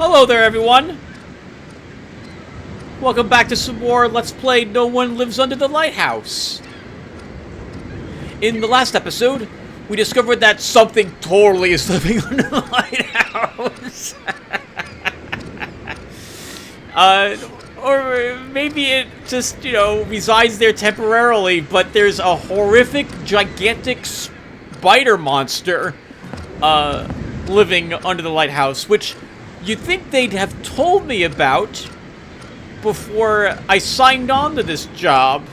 Hello there, everyone! Welcome back to some more Let's Play No One Lives Under the Lighthouse. In the last episode, we discovered that something totally is living under the lighthouse. Or maybe it just, resides there temporarily, but there's a horrific, gigantic spider monster, living under the lighthouse, which you'd think they'd have told me about before I signed on to this job.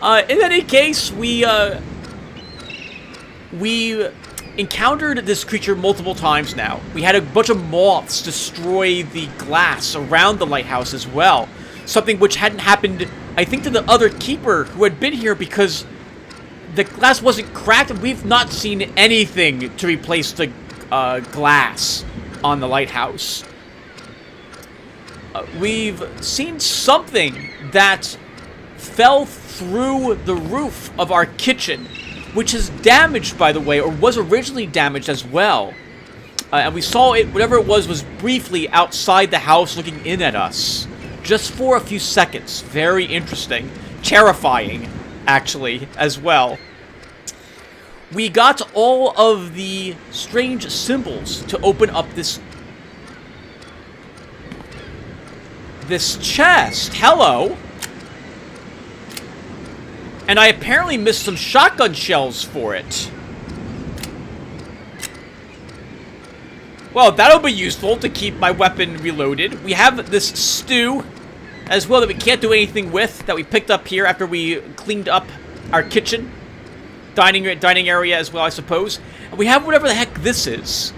In any case, we encountered this creature multiple times now. We had a bunch of moths destroy the glass around the lighthouse as well. Something which hadn't happened, I think, to the other keeper who had been here because the glass wasn't cracked, and we've not seen anything to replace the glass on the lighthouse. We've seen something that fell through the roof of our kitchen, which is damaged, by the way, or was originally damaged as well. And we saw it, whatever it was briefly outside the house looking in at us. Just for a few seconds. Very interesting. Terrifying, actually, as well. We got all of the strange symbols to open up this chest. Hello. And I apparently missed some shotgun shells for it. Well, that'll be useful to keep my weapon reloaded. We have this stew as well that we can't do anything with, that we picked up here after we cleaned up our kitchen. Dining area as well, I suppose. And we have whatever the heck this is.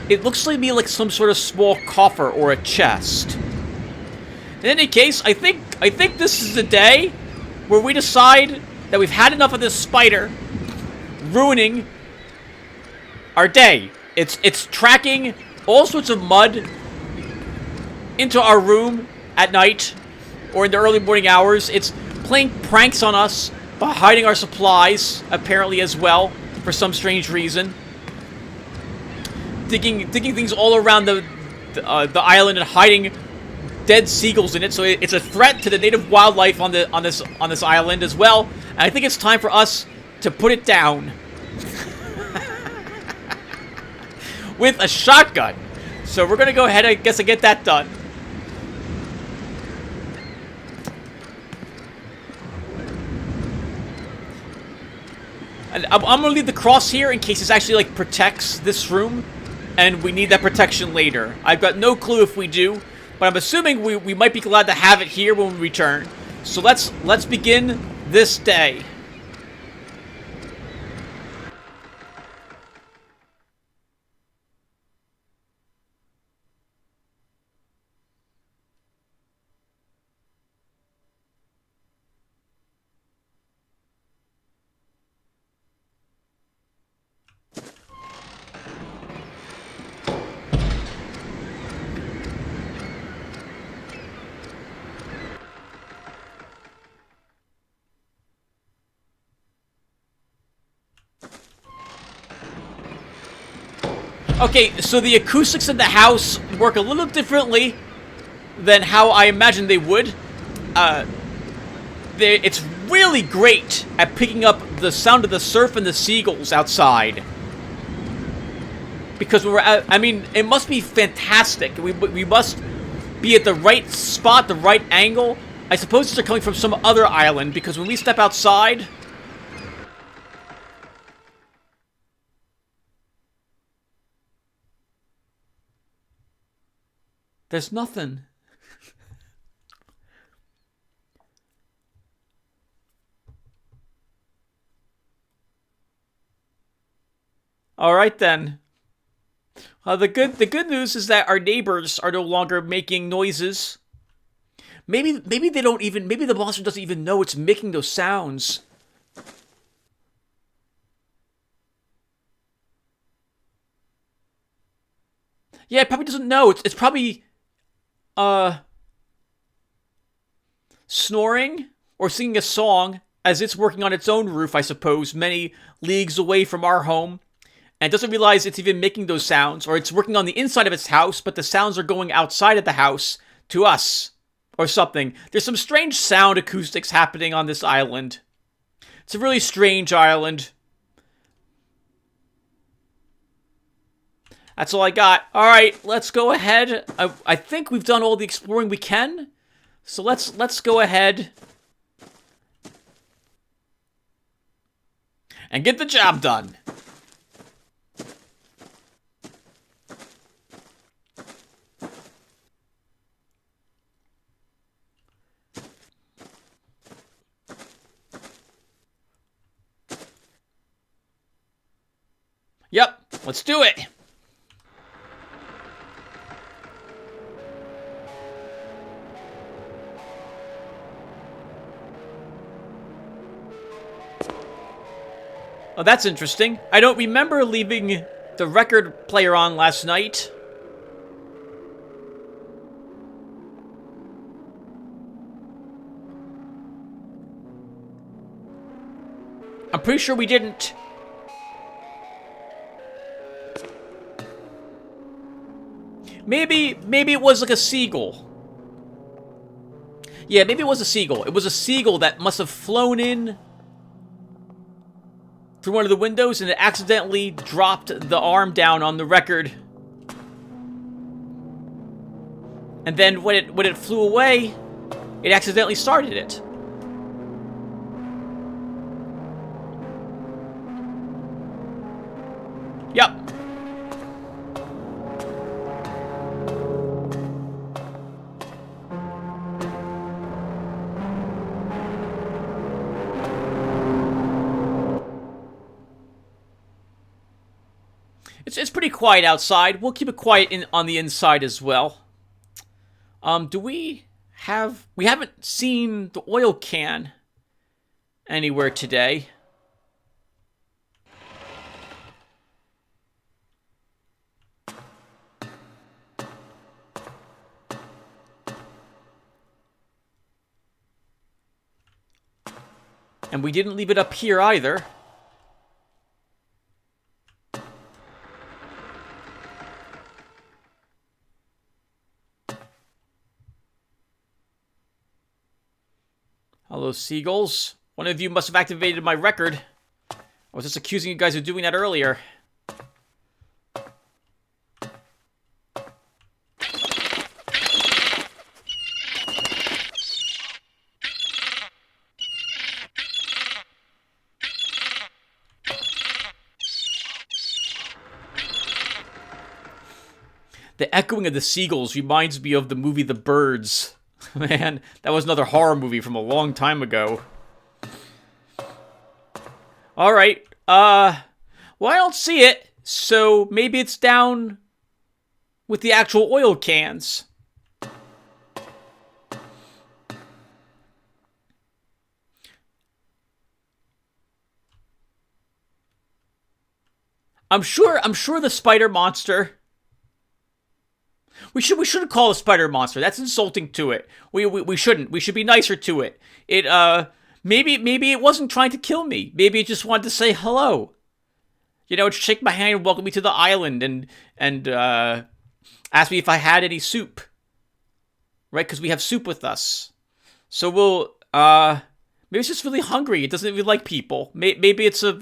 It looks to me like some sort of small coffer or a chest. In any case, I think this is the day where we decide that we've had enough of this spider ruining our day. It's tracking all sorts of mud into our room at night or in the early morning hours. It's playing pranks on us by hiding our supplies, apparently as well, for some strange reason. Digging things all around the island and hiding dead seagulls in it, so it's a threat to the native wildlife on this island as well. And I think it's time for us to put it down with a shotgun. So we're gonna go ahead, I guess, and get that done. And I'm gonna leave the cross here in case it actually like protects this room, and we need that protection later. I've got no clue if we do. But I'm assuming we might be glad to have it here when we return. So let's begin this day. Okay, so the acoustics in the house work a little differently than how I imagined they would. It's really great at picking up the sound of the surf and the seagulls outside. Because it must be fantastic. We must be at the right spot, the right angle. I suppose they're coming from some other island, because when we step outside, there's nothing. All right then. The good news is that our neighbors are no longer making noises. Maybe they don't even. Maybe the monster doesn't even know it's making those sounds. Yeah, it probably doesn't know. It's probably snoring or singing a song as it's working on its own roof, I suppose, many leagues away from our home, and doesn't realize it's even making those sounds, or it's working on the inside of its house, but the sounds are going outside of the house to us, or something. There's some strange sound acoustics happening on this island. It's a really strange island. That's all I got. Alright, let's go ahead. I think we've done all the exploring we can. So let's go ahead and get the job done. Yep, let's do it. Oh, that's interesting. I don't remember leaving the record player on last night. I'm pretty sure we didn't. Maybe it was like a seagull. Yeah, maybe it was a seagull. It was a seagull that must have flown in through one of the windows, and it accidentally dropped the arm down on the record. And then when it flew away, it accidentally started it. Yep. It's pretty quiet outside. We'll keep it quiet on the inside as well. Do we have... We haven't seen the oil can anywhere today. And we didn't leave it up here either. Hello, seagulls. One of you must have activated my record. I was just accusing you guys of doing that earlier. The echoing of the seagulls reminds me of the movie The Birds. Man, that was another horror movie from a long time ago. Alright, well, I don't see it, so maybe it's down with the actual oil cans. I'm sure the spider monster... We shouldn't call it a spider monster. That's insulting to it. We shouldn't. We should be nicer to it. It maybe it wasn't trying to kill me. Maybe it just wanted to say hello. You know, shake my hand and welcome me to the island and ask me if I had any soup. Right? Because we have soup with us. So we'll maybe it's just really hungry. It doesn't really like people. Maybe it's a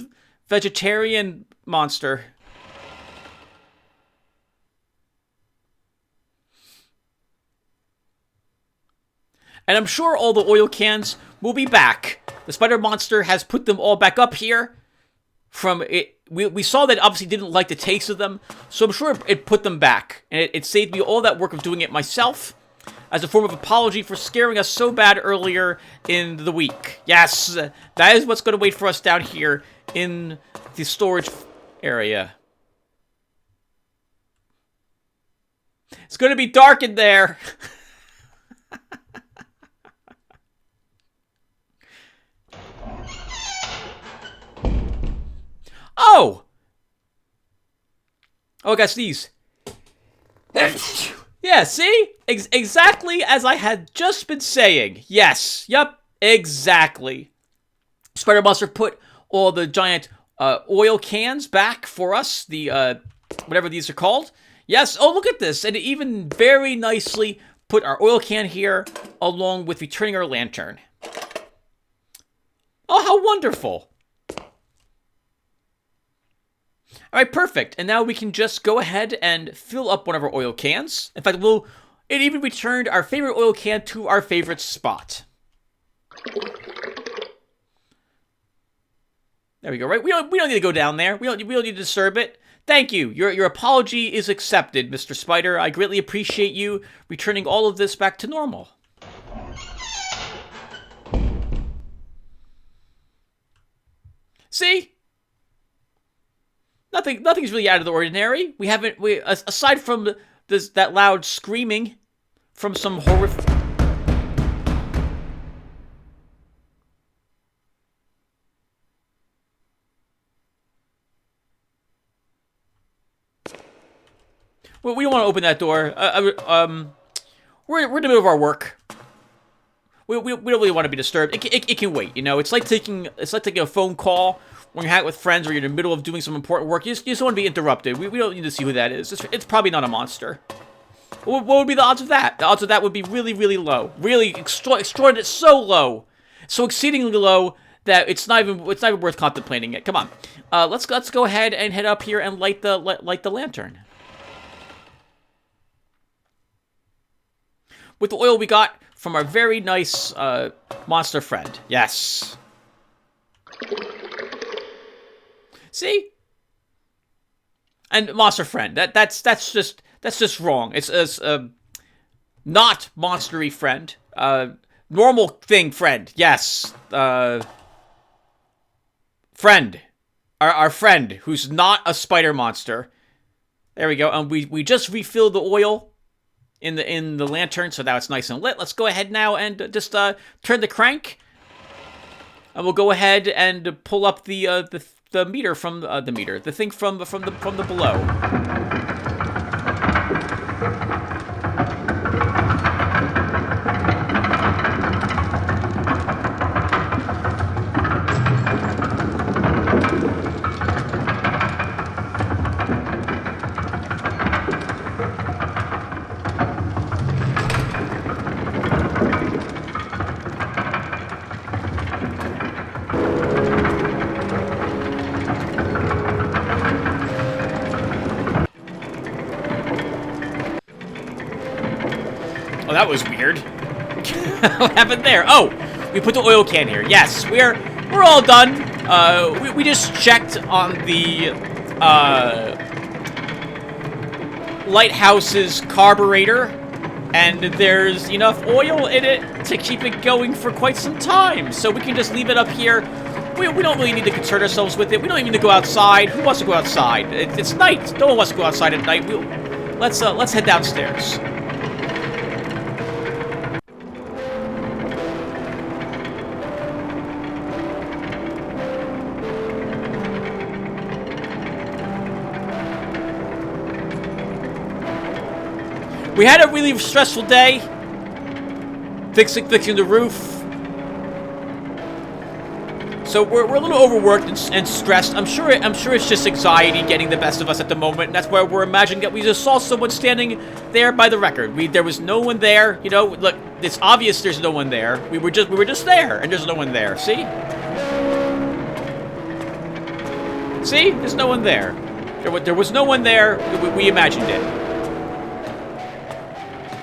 vegetarian monster. And I'm sure all the oil cans will be back. The spider monster has put them all back up here. From it, we saw that it obviously didn't like the taste of them, so I'm sure it put them back. And it saved me all that work of doing it myself, as a form of apology for scaring us so bad earlier in the week. Yes, that is what's going to wait for us down here in the storage area. It's going to be dark in there. Oh! Oh, I got sneeze. Yeah, see? Exactly as I had just been saying. Yes. Yep. Exactly. Spider Monster put all the giant oil cans back for us. The whatever these are called. Yes. Oh, look at this. And it even very nicely put our oil can here along with returning our lantern. Oh, how wonderful. All right, perfect. And now we can just go ahead and fill up one of our oil cans. In fact, it even returned our favorite oil can to our favorite spot. There we go, right? We don't need to go down there. We don't need to disturb it. Thank you. Your apology is accepted, Mr. Spider. I greatly appreciate you returning all of this back to normal. See? Nothing's really out of the ordinary. Aside from that loud screaming from some horrific. Well, we don't want to open that door. We're in the middle of our work. We don't really want to be disturbed. It can wait. You know, it's like taking a phone call when you're out with friends or you're in the middle of doing some important work. You just don't want to be interrupted. We don't need to see who that is. It's probably not a monster. What would be the odds of that? The odds of that would be really, really low. Really extraordinary. So low, so exceedingly low that it's not even worth contemplating it. Come on, let's go ahead and head up here and light the lantern. With the oil we got from our very nice monster friend. Yes. See? And monster friend. That's just wrong. It's not monstery friend. Normal thing friend. Yes. Friend. Our friend who's not a spider monster. There we go. And we just refilled the oil in the lantern, so now it's nice and lit. Let's go ahead now and just turn the crank, and we'll go ahead and pull up the meter from the thing from the below. Oh, that was weird. What happened there? Oh, we put the oil can here. Yes, we're all done. We just checked on the Lighthouse's carburetor, and there's enough oil in it to keep it going for quite some time. So we can just leave it up here. We don't really need to concern ourselves with it. We don't even need to go outside. Who wants to go outside? It's night. No one wants to go outside at night. Let's head downstairs. We had a really stressful day, fixing the roof. So we're a little overworked and stressed. I'm sure it's just anxiety getting the best of us at the moment, and that's why we're imagining that we just saw someone standing there by the record. There was no one there. You know, look, it's obvious there's no one there. We were just there, and there's no one there. See? See? There's no one there. There was no one there. We imagined it.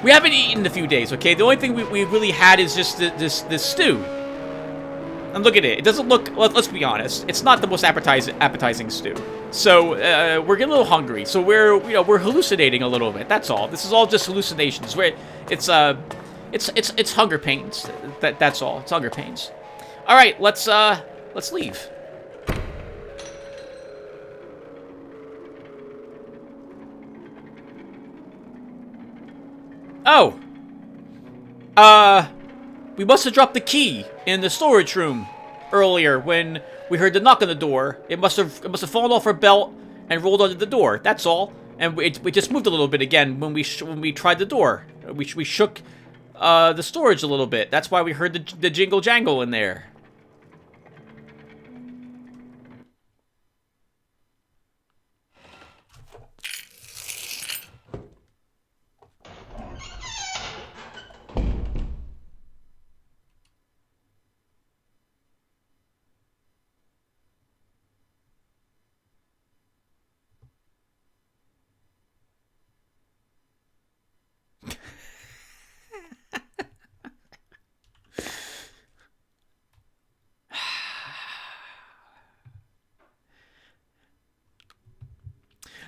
We haven't eaten in a few days, okay? The only thing we really had is just this stew. And look at it. It doesn't look... Let's be honest. It's not the most appetizing stew. So, we're getting a little hungry. So we're hallucinating a little bit. That's all. This is all just hallucinations. It's hunger pains. That's all. It's hunger pains. All right, let's leave. Oh. We must have dropped the key in the storage room earlier when we heard the knock on the door. It must have fallen off our belt and rolled under the door. That's all. And we just moved a little bit again when we tried the door. We shook the storage a little bit. That's why we heard the jingle jangle in there.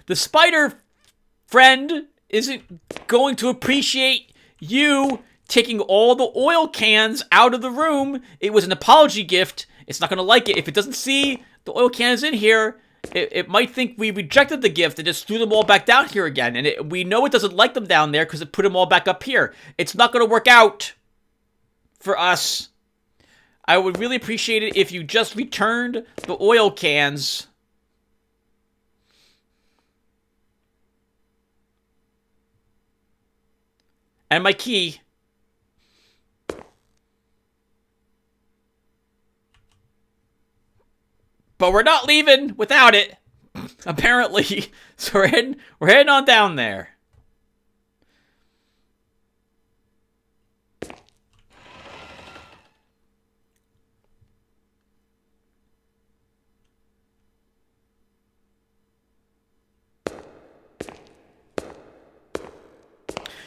The spider friend isn't going to appreciate you taking all the oil cans out of the room. It was an apology gift. It's not going to like it. If it doesn't see the oil cans in here, it might think we rejected the gift and just threw them all back down here again. And we know it doesn't like them down there because it put them all back up here. It's not going to work out for us. I would really appreciate it if you just returned the oil cans. And my key. But we're not leaving without it, apparently. So we're heading on down there.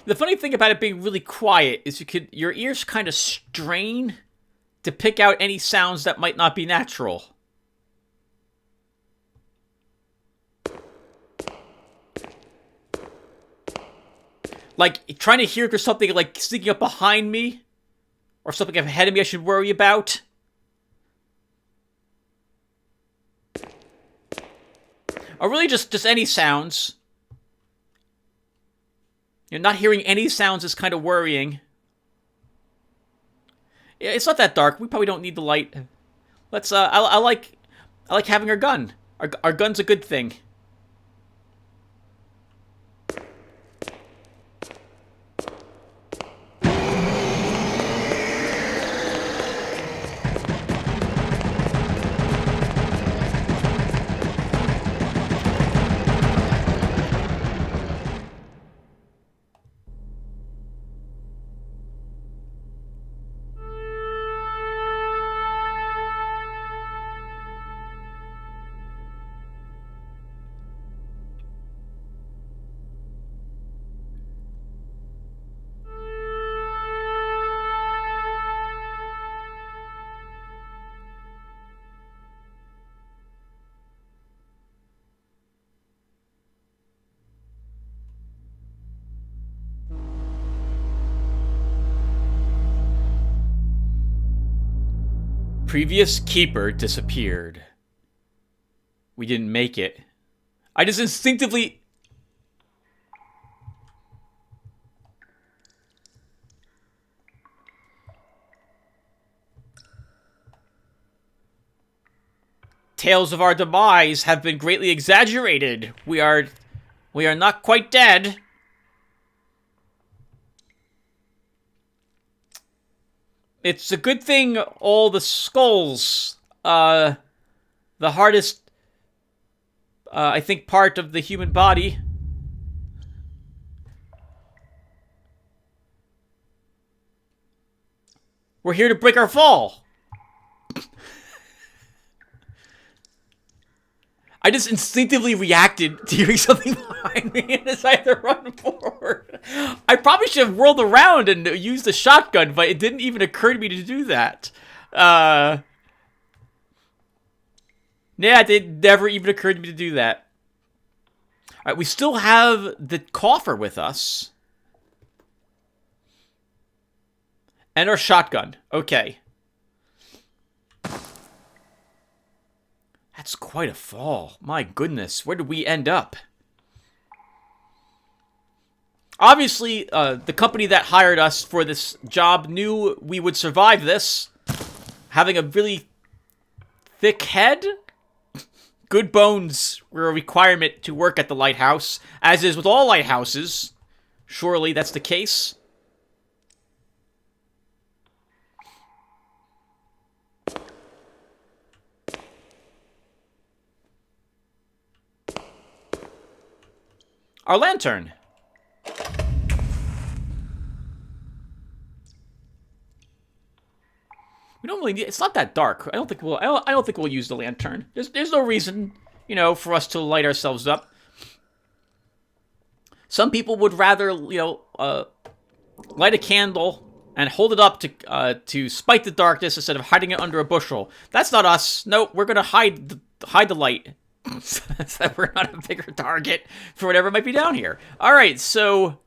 The funny thing about it being really quiet is your ears kind of strain to pick out any sounds that might not be natural. Like, trying to hear if there's something, like, sneaking up behind me. Or something ahead of me I should worry about. Or really just any sounds. You're not hearing any sounds is kind of worrying. Yeah, it's not that dark. We probably don't need the light. Let's, I like having our gun. Our gun's a good thing. Previous keeper disappeared. We didn't make it. I just instinctively... Tales of our demise have been greatly exaggerated. We are not quite dead. It's a good thing all the skulls, the hardest, I think, part of the human body. We're here to break our fall. I just instinctively reacted to hearing something behind me and decided to run forward. I probably should have whirled around and used the shotgun, but it didn't even occur to me to do that. Yeah, it never even occurred to me to do that. Alright, we still have the coffer with us. And our shotgun. Okay. That's quite a fall. My goodness, where did we end up? Obviously, the company that hired us for this job knew we would survive this. Having a really thick head? Good bones were a requirement to work at the lighthouse, as is with all lighthouses. Surely that's the case. Our lantern. We don't really need, it's not that dark. I don't think we'll use the lantern. There's no reason, you know, for us to light ourselves up. Some people would rather, you know, light a candle and hold it up to spite the darkness instead of hiding it under a bushel. That's not us. No, we're gonna hide the light. so that we're not a bigger target for whatever might be down here. All right, so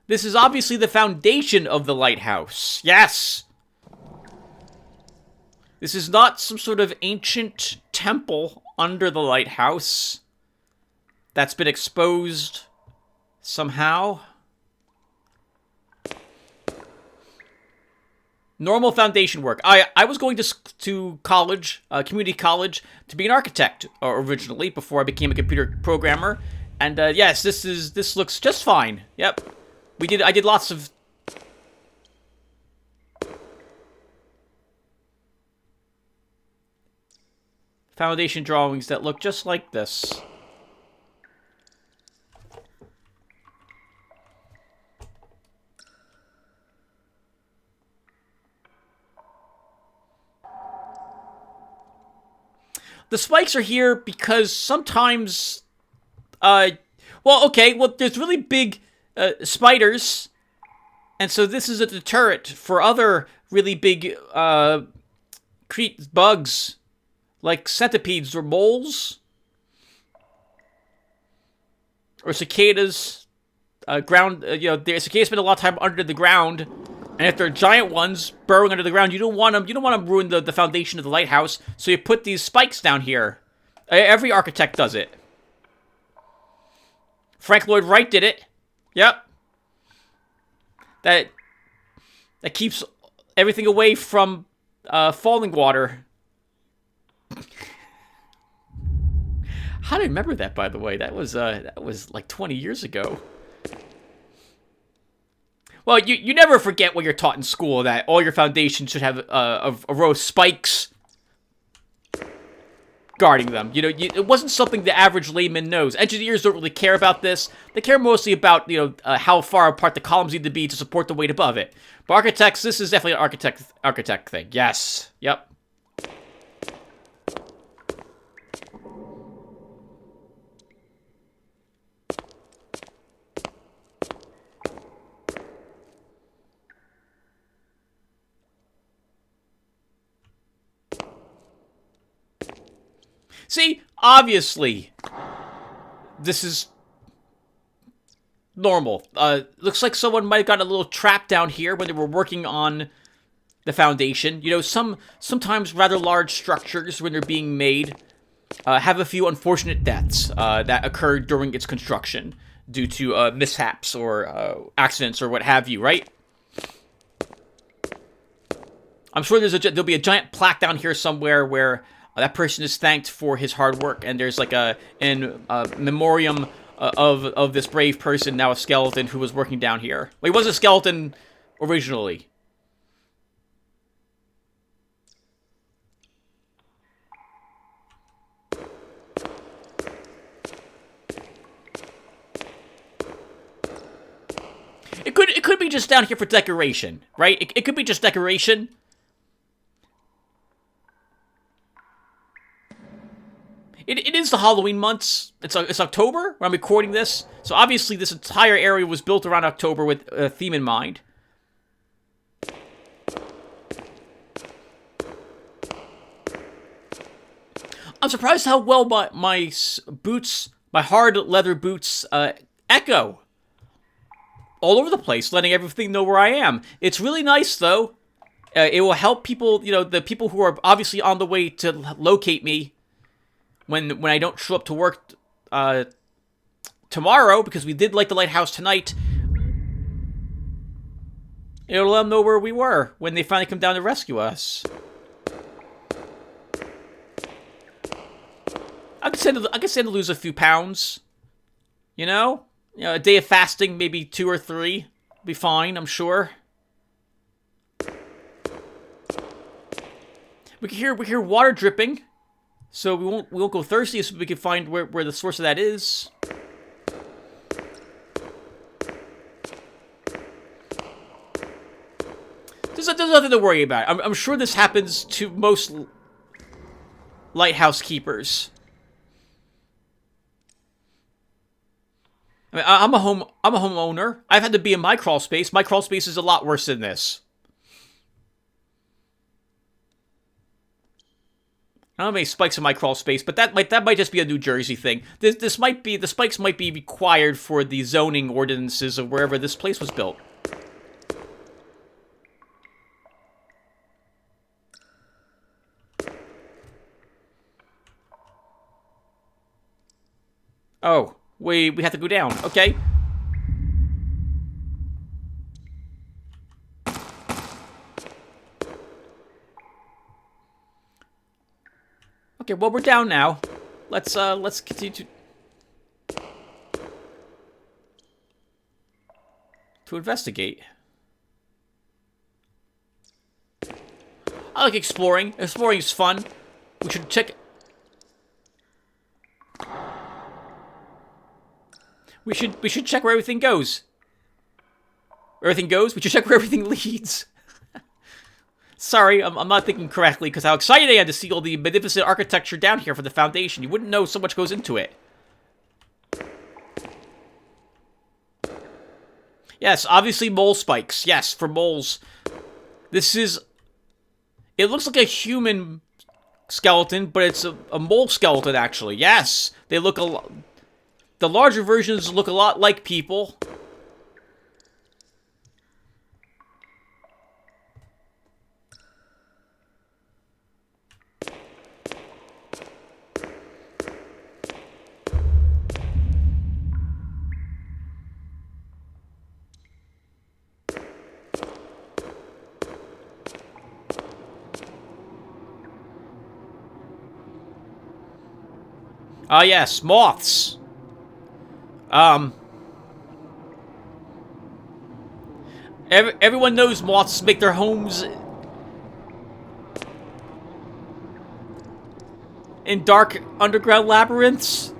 this is obviously the foundation of the lighthouse. Yes! This is not some sort of ancient temple under the lighthouse that's been exposed somehow. Normal foundation work. I was going to college, community college, to be an architect originally before I became a computer programmer. And yes, this looks just fine. Yep. I did lots of foundation drawings that look just like this. The spikes are here because sometimes, well, there's really big spiders, and so this is a deterrent for other really big bugs, like centipedes or moles, or cicadas. The cicadas spend a lot of time under the ground. And if they're giant ones burrowing under the ground, you don't want them. You don't want to ruin the foundation of the lighthouse. So you put these spikes down here. Every architect does it. Frank Lloyd Wright did it. Yep. That keeps everything away from falling water. How do I remember that? By the way, that was like 20 years ago. Well, you never forget what you're taught in school, that all your foundations should have a row of spikes guarding them. It wasn't something the average layman knows. Engineers don't really care about this. They care mostly about, how far apart the columns need to be to support the weight above it. But architects, this is definitely an architect thing. Yes. Yep. See, obviously, this is normal. Looks like someone might have gotten a little trapped down here when they were working on the foundation. Sometimes rather large structures, when they're being made, have a few unfortunate deaths that occurred during its construction due to mishaps or accidents or what have you, right? I'm sure there'll be a giant plaque down here somewhere where that person is thanked for his hard work, and there's like in memoriam of this brave person, now a skeleton, who was working down here. Well, he was a skeleton originally. It could be just down here for decoration, right? It could be just decoration. It is the Halloween months. It's October when I'm recording this. So obviously this entire area was built around October with a theme in mind. I'm surprised how well my boots, my hard leather boots, echo all over the place, letting everything know where I am. It's really nice, though. It will help people, the people who are obviously on the way to locate me when I don't show up to work tomorrow, because we did light the lighthouse tonight. It'll let them know where we were when they finally come down to rescue us. I can stand to lose a few pounds. A day of fasting, maybe 2 or 3, be fine, I'm sure. We can hear water dripping. So we won't go thirsty, so we can find where the source of that is. There's nothing to worry about. I'm sure this happens to most Lighthouse Keepers. I mean, I'm a homeowner. I've had to be in my crawl space. My crawl space is a lot worse than this. I don't have any spikes in my crawl space, but that might just be a New Jersey thing. This might be, the spikes might be required for the zoning ordinances of wherever this place was built. Oh, we have to go down. Okay. Okay, well, we're down now. Let's continue to investigate. I like exploring. Exploring is fun. We should check. We should check where everything goes. Where everything goes? We should check where everything leads. Sorry, I'm not thinking correctly, because how excited I am to see all the magnificent architecture down here for the foundation. You wouldn't know so much goes into it. Yes, obviously mole spikes. Yes, for moles. This is... It looks like a human skeleton, but it's a mole skeleton, actually. Yes, they look a lot... The larger versions look a lot like people. Ah, yes, moths. Everyone knows moths make their homes in dark underground labyrinths.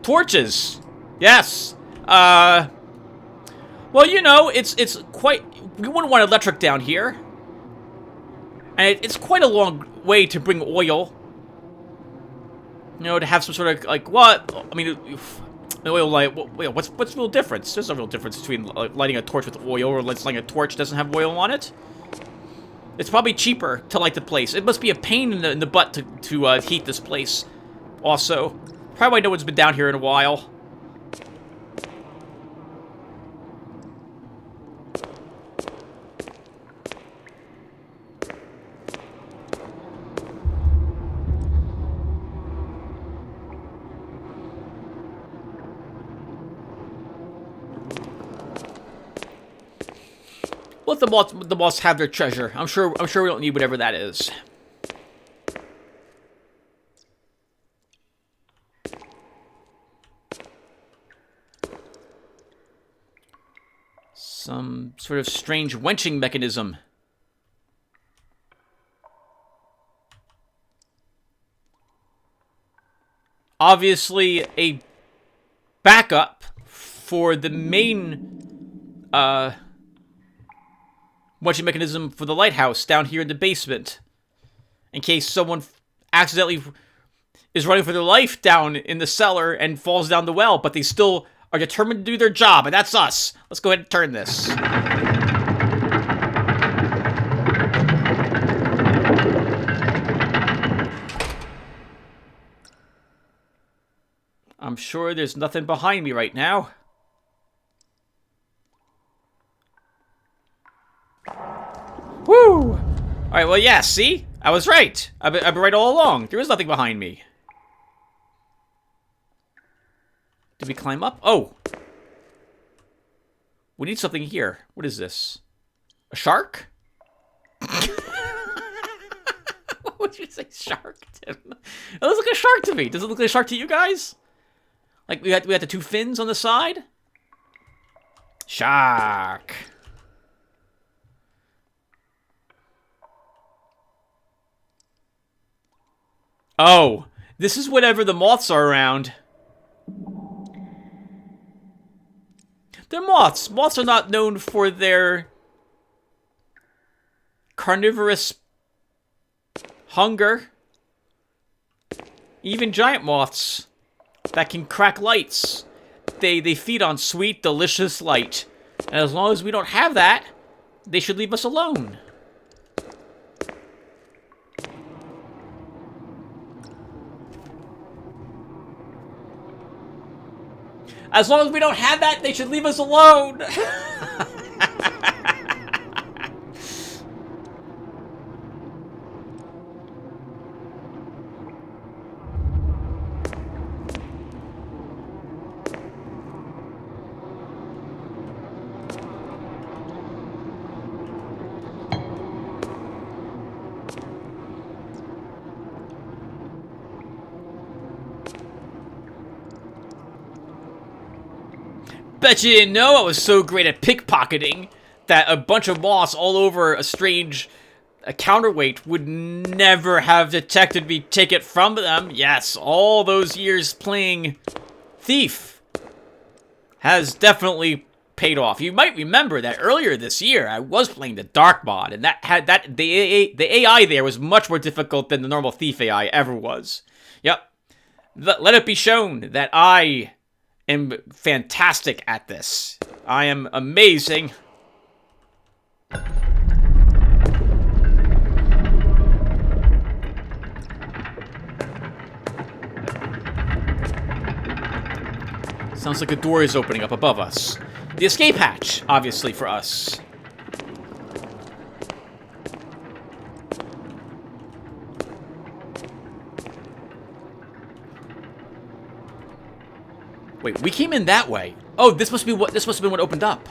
Torches. Yes. Well, you know, it's quite... We wouldn't want electric down here. And it's quite a long way to bring oil. You know, to have some sort of, like, what? I mean, oil light, what's the real difference? There's no real difference between lighting a torch with oil or lighting a torch that doesn't have oil on it. It's probably cheaper to light the place. It must be a pain in the butt to heat this place. Also, probably why no one's been down here in a while. Let the moths have their treasure. I'm sure we don't need whatever that is. Some sort of strange wenching mechanism. Obviously a backup for the main wenching mechanism for the lighthouse down here in the basement. In case someone accidentally is running for their life down in the cellar and falls down the well, but they still are determined to do their job, and that's us. Let's go ahead and turn this. I'm sure there's nothing behind me right now. Woo! Alright, well, yeah, see? I was right. I've been right all along. There is nothing behind me. Did we climb up? Oh! We need something here. What is this? A shark? What would you say, shark, Tim? It looks like a shark to me. Does it look like a shark to you guys? Like, we had the two fins on the side? Shark. Oh, this is whenever the moths are around. They're moths. Moths are not known for their carnivorous hunger, even giant moths that can crack lights. They feed on sweet, delicious light. And as long as we don't have that, they should leave us alone. As long as we don't have that, they should leave us alone. Bet you didn't know I was so great at pickpocketing that a bunch of moths all over a strange counterweight would never have detected me take it from them. Yes, all those years playing thief has definitely paid off. You might remember that earlier this year I was playing the dark mod, and the AI there was much more difficult than the normal thief AI ever was. Yep. Let it be shown that I am fantastic at this. I am amazing. Sounds like a door is opening up above us. The escape hatch, obviously, for us. Wait, we came in that way. Oh, this must have been what opened up.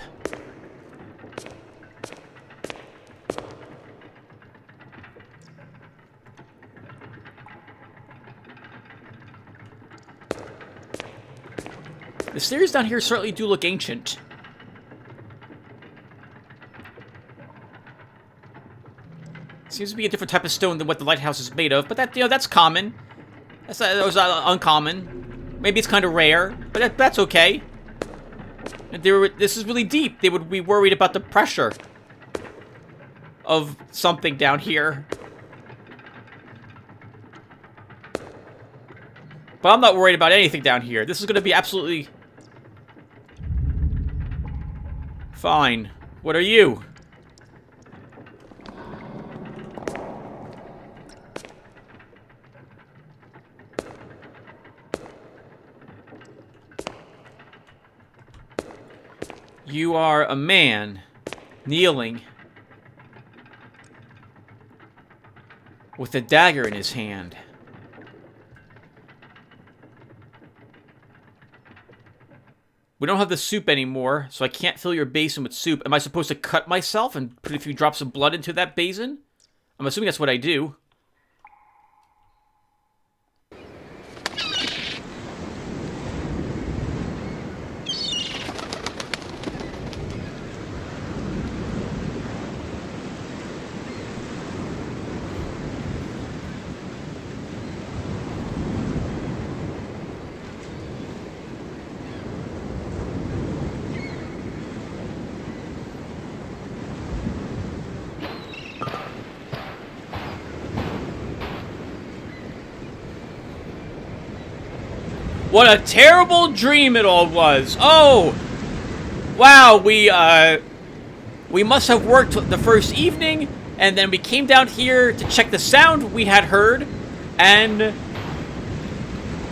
The stairs down here certainly do look ancient. Seems to be a different type of stone than what the lighthouse is made of, but that's common. That was uncommon. Maybe it's kind of rare, but that's okay. This is really deep. They would be worried about the pressure of something down here. But I'm not worried about anything down here. This is going to be absolutely fine. What are you? You are a man kneeling with a dagger in his hand. We don't have the soup anymore, so I can't fill your basin with soup. Am I supposed to cut myself and put a few drops of blood into that basin? I'm assuming that's what I do. What a terrible dream it all was. Oh, wow, we must have worked the first evening, and then we came down here to check the sound we had heard, and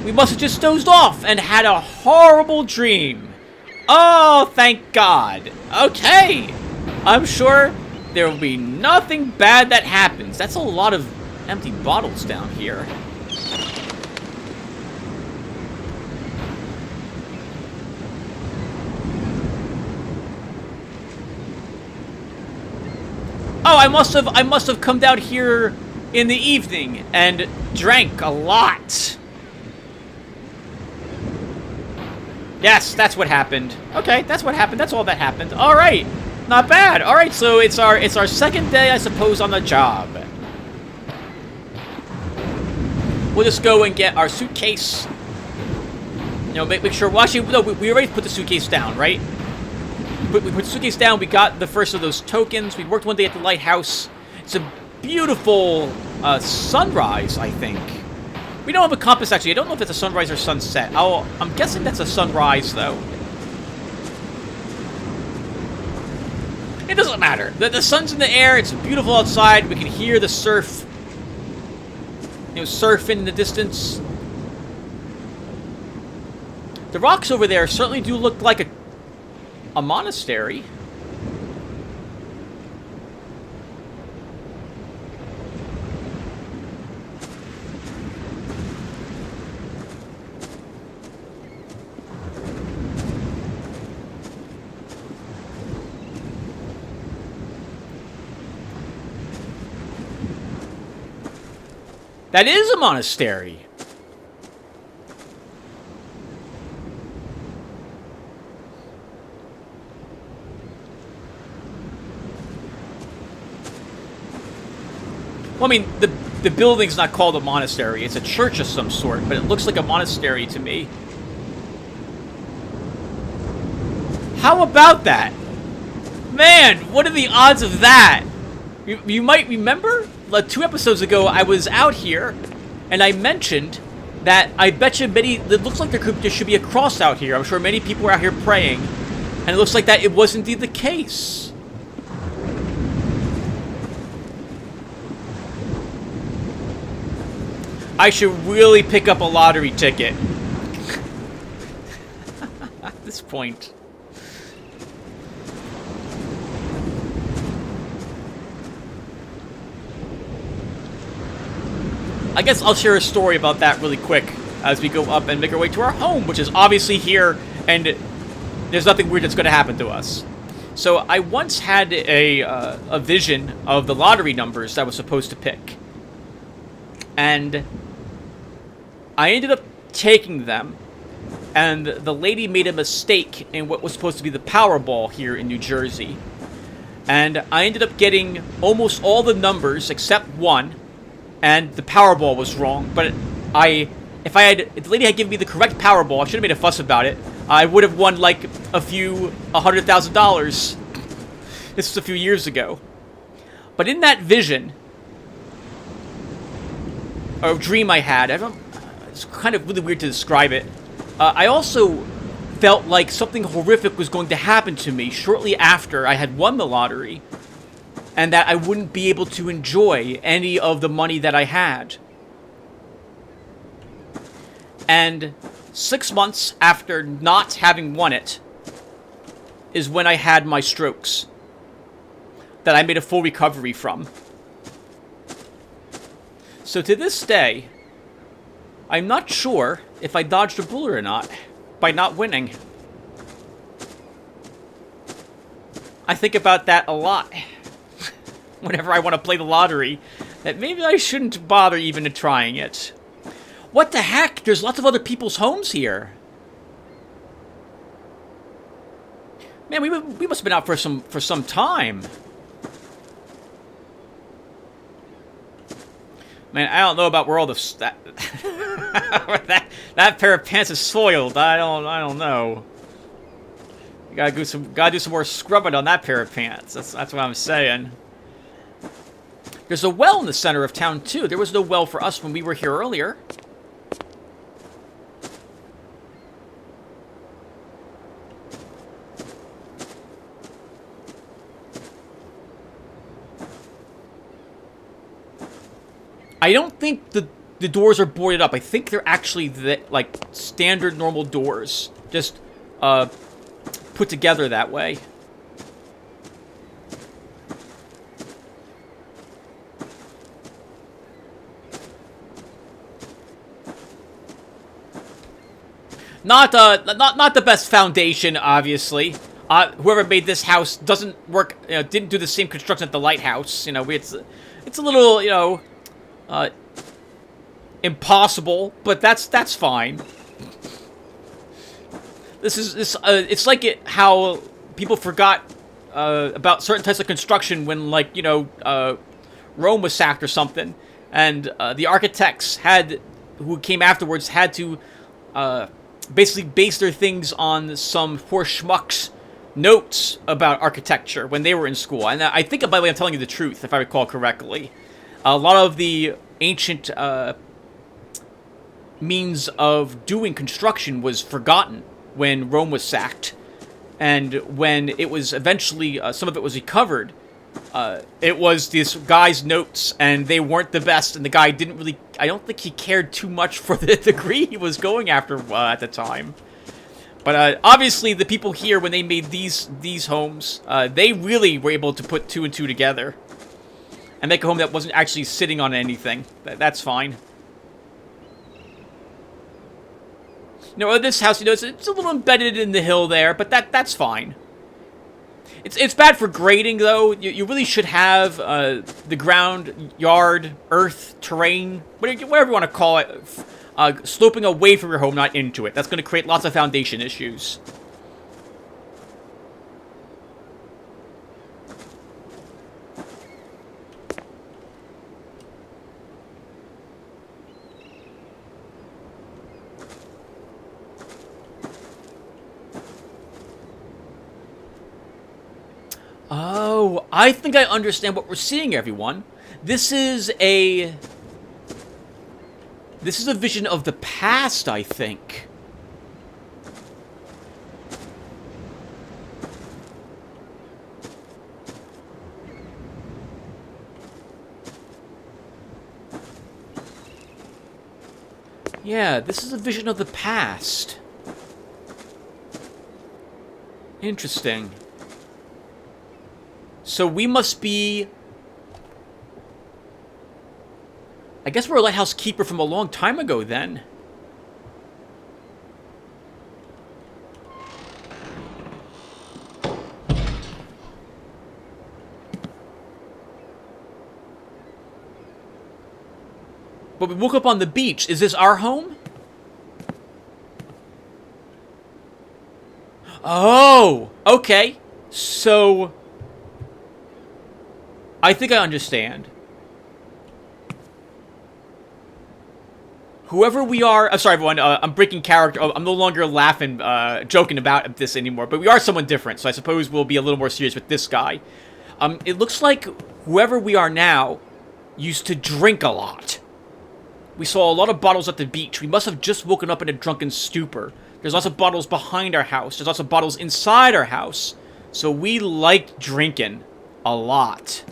we must have just dozed off and had a horrible dream. Oh, thank God. Okay, I'm sure there will be nothing bad that happens. That's a lot of empty bottles down here. Oh, I must have come down here in the evening and drank a lot. Yes, that's what happened. Okay, that's what happened. That's all that happened. All right, not bad. All right, so it's our second day, I suppose, on the job. We'll just go and get our suitcase. You know, make sure. Well, actually, no, we already put the suitcase down, right? We put the suitcase down, we got the first of those tokens. We worked one day at the lighthouse. It's a beautiful sunrise, I think. We don't have a compass, actually. I don't know if it's a sunrise or sunset. I'm guessing that's a sunrise, though. It doesn't matter. The sun's in the air. It's beautiful outside. We can hear the surf. Surfing in the distance. The rocks over there certainly do look like a monastery. That is a monastery. Well, I mean, the building's not called a monastery. It's a church of some sort, but it looks like a monastery to me. How about that? Man, what are the odds of that? You might remember, like 2 episodes ago, I was out here, and I mentioned that I bet you it looks like there should be a cross out here. I'm sure many people are out here praying, and it looks like that it was indeed the case. I should really pick up a lottery ticket. At this point. I guess I'll share a story about that really quick as we go up and make our way to our home, which is obviously here, and there's nothing weird that's going to happen to us. So I once had a vision of the lottery numbers that I was supposed to pick. And I ended up taking them, and the lady made a mistake in what was supposed to be the Powerball here in New Jersey. And I ended up getting almost all the numbers except one, and the Powerball was wrong. But if the lady had given me the correct Powerball, I should have made a fuss about it. I would have won like $100,000. This was a few years ago. But in that vision, or dream I had, it's kind of really weird to describe it. I also felt like something horrific was going to happen to me shortly after I had won the lottery, and that I wouldn't be able to enjoy any of the money that I had. And 6 months after not having won it is when I had my strokes that I made a full recovery from. So to this day, I'm not sure if I dodged a bullet or not by not winning. I think about that a lot whenever I want to play the lottery, that maybe I shouldn't bother even trying it. What the heck? There's lots of other people's homes here. Man, we must have been out for some time. Man, I don't know about where all the that pair of pants is soiled. I don't know. You gotta do some more scrubbing on that pair of pants. That's what I'm saying. There's a well in the center of town too. There was no well for us when we were here earlier. I don't think the doors are boarded up. I think they're actually like standard normal doors, just put together that way. Not the best foundation, obviously. Whoever made this house doesn't work. Didn't do the same construction at the Lighthouse. It's a little impossible, but that's fine. It's like how people forgot about certain types of construction when, like, Rome was sacked or something, and the architects who came afterwards had to basically base their things on some poor schmuck's notes about architecture when they were in school. And I think, by the way, I'm telling you the truth, if I recall correctly. A lot of the ancient means of doing construction was forgotten when Rome was sacked. And when it was eventually, some of it was recovered, it was this guy's notes, and they weren't the best, and the guy didn't really, I don't think he cared too much for the degree he was going after at the time. But obviously, the people here, when they made these homes, they really were able to put two and two together and make a home that wasn't actually sitting on anything. That's fine. You know, this house, you know, it's a little embedded in the hill there, but that's fine. It's bad for grading, though. You really should have the ground, yard, earth, terrain, whatever you want to call it, sloping away from your home, not into it. That's going to create lots of foundation issues. Oh, I think I understand what we're seeing, everyone. This is a vision of the past, I think. Yeah, this is a vision of the past. Interesting. So we must be... I guess we're a Lighthouse Keeper from a long time ago, then. But we woke up on the beach. Is this our home? Oh! Okay. So... I think I understand. Whoever we are... I'm sorry, everyone. I'm breaking character. I'm no longer laughing, joking about this anymore. But we are someone different, so I suppose we'll be a little more serious with this guy. It looks like whoever we are now used to drink a lot. We saw a lot of bottles at the beach. We must have just woken up in a drunken stupor. There's lots of bottles behind our house. There's lots of bottles inside our house. So we like drinking a lot.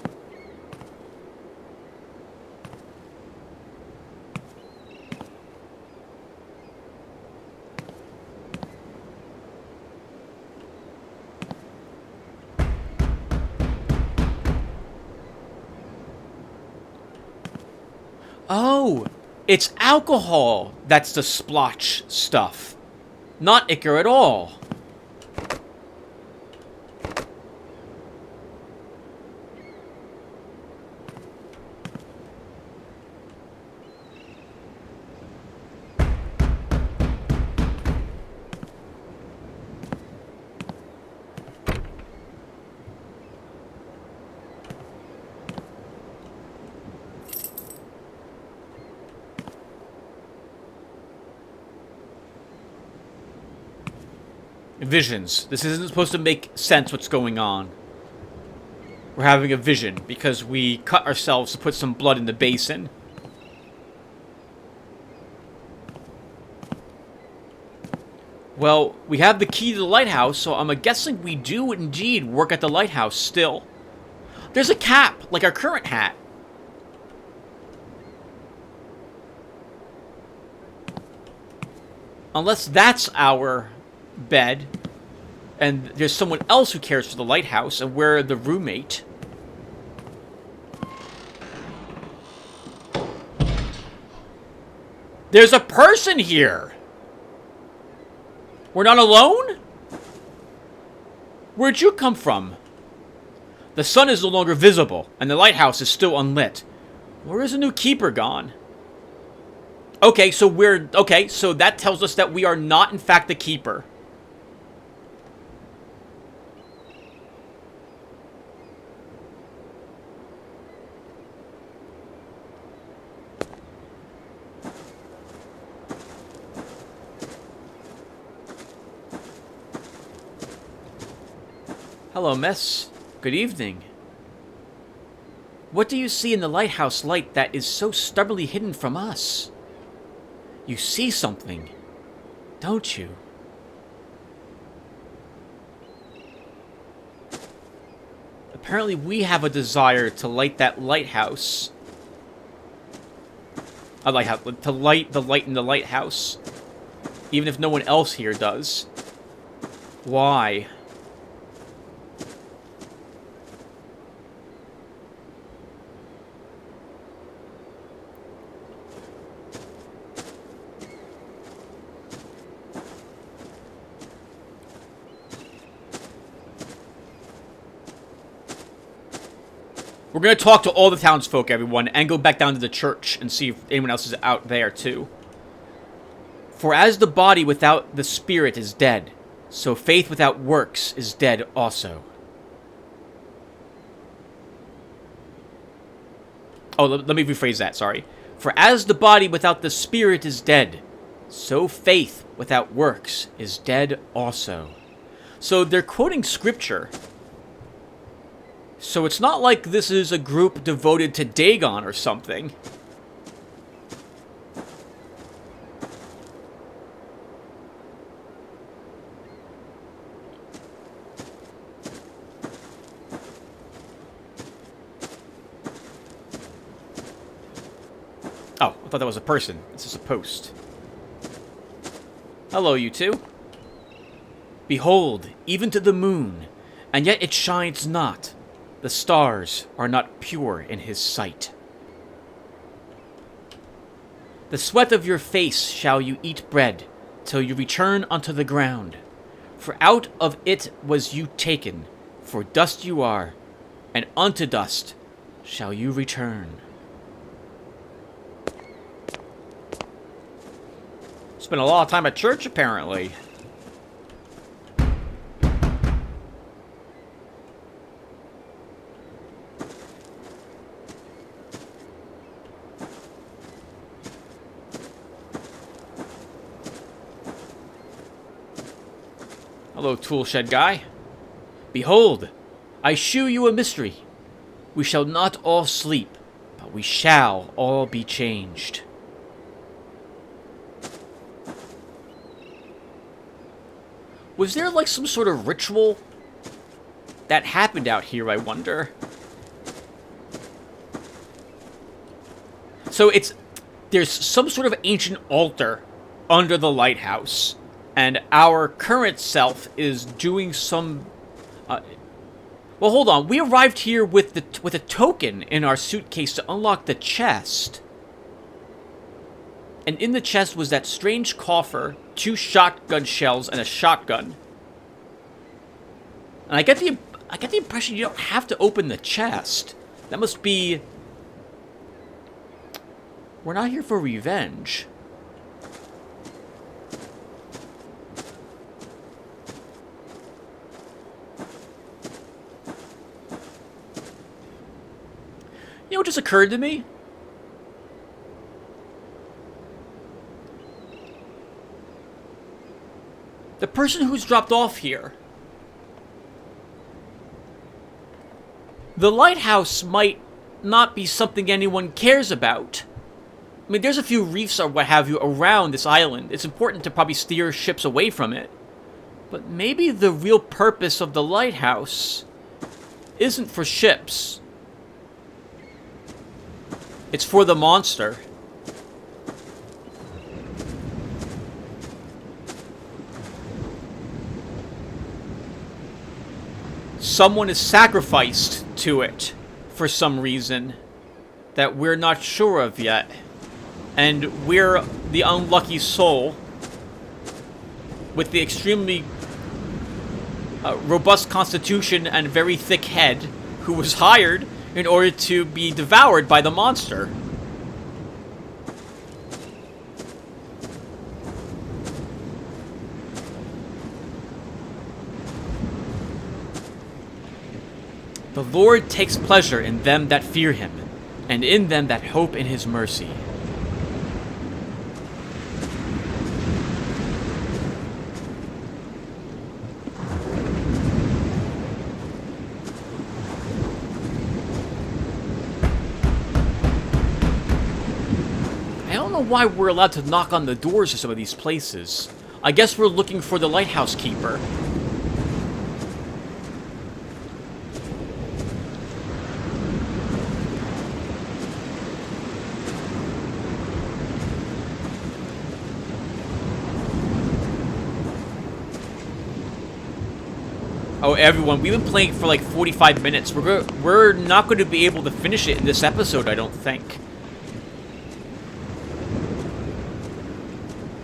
Oh, it's alcohol that's the splotch stuff. Not ichor at all. Visions. This isn't supposed to make sense what's going on. We're having a vision because we cut ourselves to put some blood in the basin. Well, we have the key to the lighthouse, so I'm guessing we do indeed work at the lighthouse still. There's a cap, like our current hat. Unless that's our bed, and there's someone else who cares for the lighthouse, and we're the roommate. There's a person here! We're not alone? Where'd you come from? The sun is no longer visible, and the lighthouse is still unlit. Where is the new keeper gone? Okay, so so that tells us that we are not, in fact, the keeper. Hello, miss. Good evening. What do you see in the lighthouse light that is so stubbornly hidden from us? You see something, don't you? Apparently we have a desire to light that lighthouse. To light the light in the lighthouse. Even if no one else here does. Why? We're going to talk to all the townsfolk, everyone, and go back down to the church and see if anyone else is out there, too. For as the body without the spirit is dead, so faith without works is dead also. Oh, let me rephrase that, sorry. For as the body without the spirit is dead, so faith without works is dead also. So they're quoting scripture. So it's not like this is a group devoted to Dagon or something. Oh, I thought that was a person. This is a post. Hello, you two. Behold, even to the moon, and yet it shines not. The stars are not pure in his sight. The sweat of your face shall you eat bread, till you return unto the ground. For out of it was you taken, for dust you are, and unto dust shall you return. Spent a lot of time at church, apparently. Hello, toolshed guy. Behold, I shew you a mystery. We shall not all sleep, but we shall all be changed. Was there like some sort of ritual that happened out here, I wonder? So there's some sort of ancient altar under the lighthouse. And our current self is doing some... well, hold on. We arrived here with a token in our suitcase to unlock the chest. And in the chest was that strange coffer, 2 shotgun shells, and a shotgun. And I get the impression you don't have to open the chest. That must be... We're not here for revenge. You know what just occurred to me? The person who's dropped off here. The lighthouse might not be something anyone cares about. I mean, there's a few reefs or what have you around this island. It's important to probably steer ships away from it. But maybe the real purpose of the lighthouse isn't for ships. It's for the monster. Someone is sacrificed to it for some reason that we're not sure of yet. And we're the unlucky soul with the extremely robust constitution and very thick head who was hired in order to be devoured by the monster. The Lord takes pleasure in them that fear him, and in them that hope in his mercy. know why we're allowed to knock on the doors of some of these places. I guess we're looking for the Lighthouse Keeper. Oh, everyone, we've been playing for like 45 minutes. We're not going to be able to finish it in this episode, I don't think.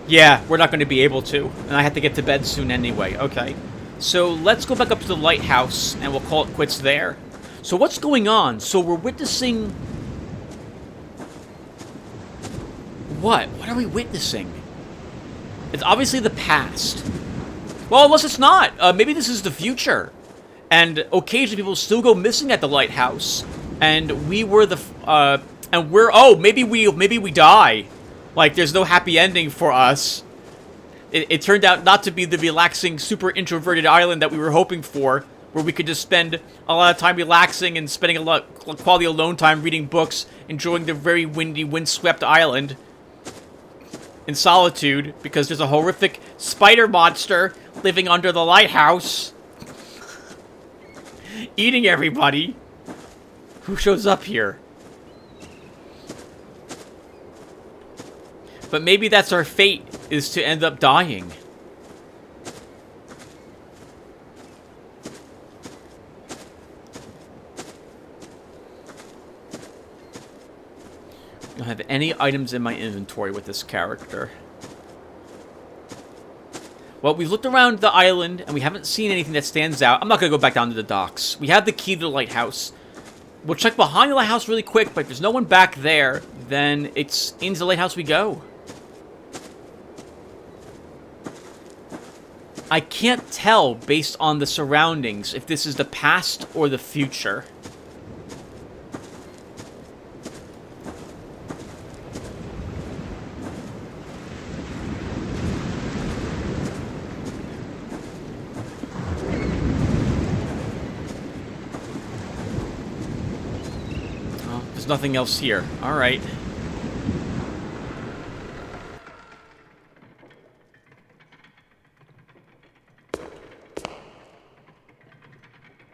Yeah, we're not going to be able to. And I have to get to bed soon anyway. Okay. So let's go back up to the lighthouse, and we'll call it quits there. So what's going on? So we're witnessing... What? What are we witnessing? It's obviously the past. Well, unless it's not. Maybe this is the future. And occasionally people still go missing at the lighthouse. And we were the... oh, maybe we die. Like, there's no happy ending for us. It turned out not to be the relaxing, super introverted island that we were hoping for, where we could just spend a lot of time relaxing and spending a lot of quality alone time reading books, enjoying the very windy, windswept island in solitude, because there's a horrific spider monster living under the lighthouse, eating everybody who shows up here. But maybe that's our fate, is to end up dying. I don't have any items in my inventory with this character. Well, we've looked around the island, and we haven't seen anything that stands out. I'm not going to go back down to the docks. We have the key to the lighthouse. We'll check behind the lighthouse really quick, but if there's no one back there, then it's into the lighthouse we go. I can't tell, based on the surroundings, if this is the past or the future. Oh, there's nothing else here. All right.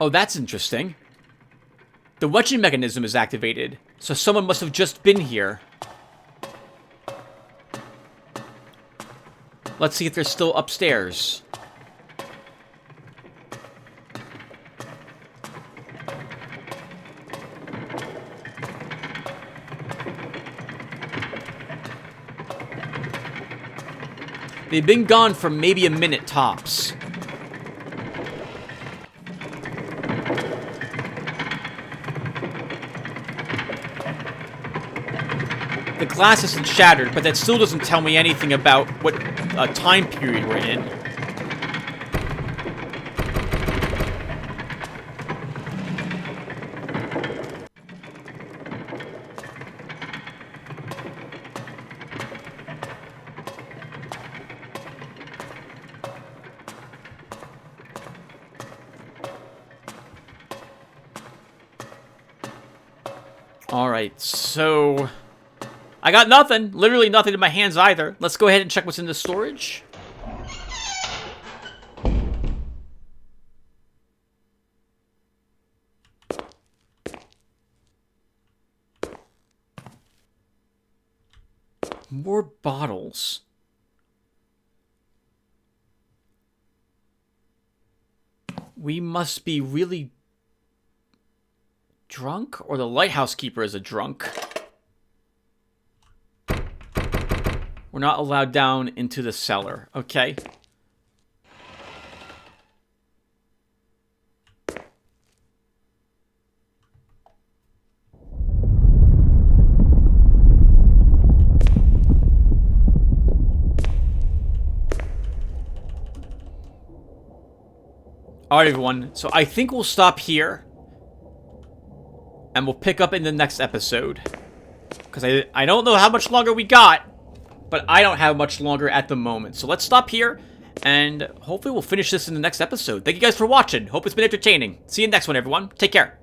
Oh, that's interesting. The wedging mechanism is activated, so someone must have just been here. Let's see if they're still upstairs. They've been gone for maybe a minute tops. The glass isn't shattered, but that still doesn't tell me anything about what time period we're in. Alright, so... I got nothing. Literally nothing in my hands either. Let's go ahead and check what's in the storage. More bottles. We must be really drunk? Or the Lighthouse Keeper is a drunk. We're not allowed down into the cellar. Okay. Alright, everyone. So I think we'll stop here. And we'll pick up in the next episode. Because I don't know how much longer we got. But I don't have much longer at the moment. So let's stop here. And hopefully we'll finish this in the next episode. Thank you guys for watching. Hope it's been entertaining. See you next one, everyone. Take care.